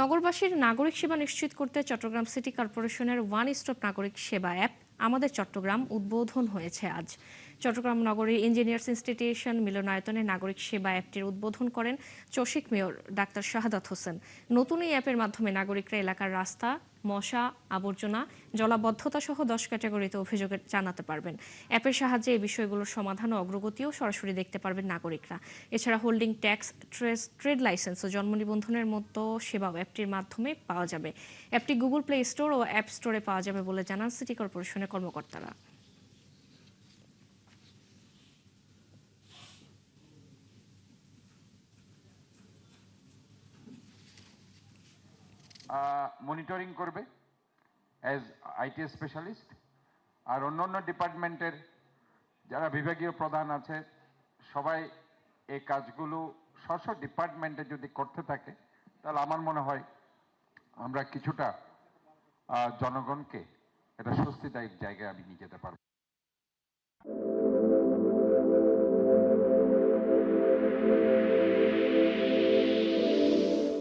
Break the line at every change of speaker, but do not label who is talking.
নগরবাসীর নাগরিক সেবা নিশ্চিত করতে চট্টগ্রাম সিটি কর্পোরেশনের ওয়ান স্টপ নাগরিক সেবা অ্যাপ আমাদের চট্টগ্রাম উদ্বোধন হয়েছে আজ। চট্টগ্রাম নগরীর ইঞ্জিনিয়ার্স ইনস্টিটিউশন মিলনায়তনে নাগরিক সেবা অ্যাপটির উদ্বোধন করেন চসিক মেয়র ডাক্তার শাহাদাত হোসেন। নতুন এই অ্যাপের মাধ্যমে নাগরিকরা এলাকার রাস্তা, মশা, আবর্জনা, জলাবদ্ধতা সহ 10 ক্যাটাগরিতে অভিযোগ জানাতে পারবেন। অ্যাপের সাহায্যে এই বিষয়গুলোর সমাধান ও অগ্রগতিও সরাসরি দেখতে পারবেন নাগরিকরা। এছাড়া হোল্ডিং ট্যাক্স, ট্রেড লাইসেন্স ও জন্ম নিবন্ধনের মতো সেবাও অ্যাপটির মাধ্যমে পাওয়া যাবে। অ্যাপটি গুগল প্লে স্টোর ও অ্যাপ স্টোরে পাওয়া যাবে বলে জানান সিটি কর্পোরেশনের কর্মকর্তারা।
মনিটরিং করবে অ্যাজ আইটি স্পেশালিস্ট, আর অন্য ডিপার্টমেন্টের যারা বিভাগীয় প্রধান আছে সবাই এই কাজগুলো স্ব ডিপার্টমেন্টে যদি করতে থাকে তাহলে আমার মনে হয় আমরা কিছুটা জনগণকে এটা স্বস্তিদায়ক জায়গায় আমি নিয়ে যেতে পারবো।